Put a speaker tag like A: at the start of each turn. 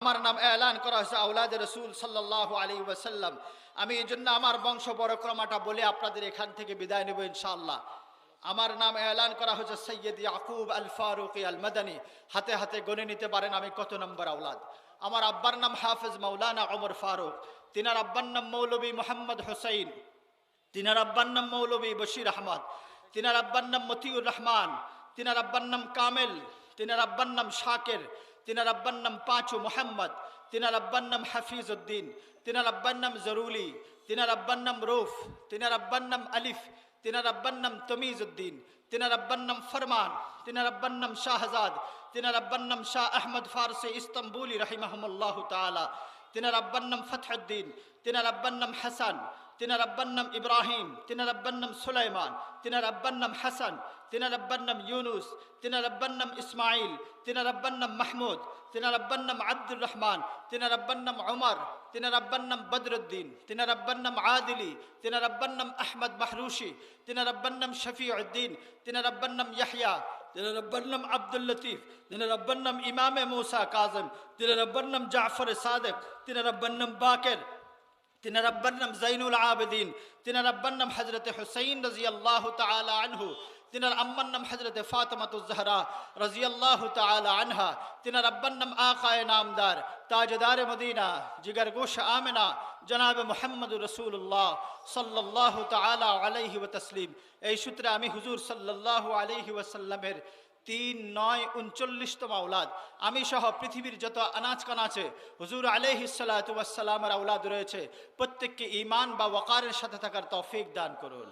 A: আমার নাম এলান করা হয়েছে আওলাদ রসুল সাল্লাল্লাহু আলাইহি ওয়াসাল্লাম। আমি এই জন্য আমার বংশ পরক্রমাটা বলে আপনাদের এখান থেকে বিদায় নেব ইনশাআল্লাহ। আমার নাম এলান করা হয়েছে সৈয়দ ইয়াকুব আল ফারুকি আল মাদানী। হাতে হাতে গণে নিতে পারেন আমি কত নম্বর আওলাদ। আমার আব্বার নাম হাফেজ মাওলানা ওমর ফারুক। তিনার আব্বার নাম মৌলভী মোহাম্মদ হোসাইন। তিনার আব্বার নাম মৌলভী বশির আহমদ। তিনার আব্বার নাম মতিউর রহমান। তিনার আব্বার নাম কামেল। তিনার আব্বার নাম শাকের। তিনার আব্বার নাম পাঁচু মোহাম্মদ। তিনার আব্বার নাম হাফিজ উদ্দিন। তিনার আব্বার নাম জরুলি। তিনার আব্বার নাম রুফ। তিনার আব্বার নাম আলিফ। তিনার আব্বার নাম তমিজ উদ্দিন। তিনার আব্বার নাম ফরমান। তিনার আব্বার নাম শাহজাদ। তিনার আব্বার নাম শাহ আহমদ ফারসি ইস্তাম্বুলি রাহিমাহুমুল্লাহ তাআলা। তিনার আব্বার নাম ফতহুদ্দিন। তিনার আব্বার নাম হাসান। তিনার আব্বার নাম ইব্রাহিম। তিনার আব্বার নাম সুলাইমান। তিনার আব্বার নাম হাসান। তিনার আব্বার নাম ইউনুস। তিনার আব্বার নাম ইসমাইল। তিনার আব্বার নাম মাহমুদ। তিনার আব্বার নাম আব্দুর রহমান। তিনার আব্বার নাম উমর। তিনার আব্বার নাম বদরুদ্দিন। তিনার আব্বার নাম আদিলি। তিনার আব্বার নাম আহমদ মাহরুশি। তিনার আব্বার নাম শফিউদ্দিন। তিনার আব্বার নাম ইয়াহইয়া। তিনার আব্বার নাম আব্দুল লতিফ। তিনার আব্বার নাম ইমামে মুসা কাজম। তিনার আব্বার নাম জাফর সাদেক। তিনার আব্বার নাম বাকের। তিনার আব্বার নাম জাইনুল আবেদিন। তিনার আব্বার নাম হযরত হুসাইন রাদিয়াল্লাহু তাআলা আনহু। তিনার আম্মার নাম হযরত ফাতেমাতুজ জাহরা রাদিয়াল্লাহু তাআলা আনহা। তিনার আব্বার নাম আকায়ে নামদার তাজদার মদিনা জিগরগোশ আমেনা জনাব মুহাম্মদুর রাসূলুল্লাহ সাল্লাল্লাহু তাআলা আলাইহি ওয়া তাসলিম। এই সূত্রে আমি হুজুর সাল্লাল্লাহু আলাইহি ওয়াসাল্লামের ৩-৯-৩৯তম আওলাদ। আমি সহ পৃথিবীর যত আনাচ কানাচে হুজুর আলাইহিস সালাতু ওয়াস সালামের আওলাদ রয়েছে, প্রত্যেককে ঈমান বা ওয়াকারের সাথে থাকার তৌফিক দান করুন।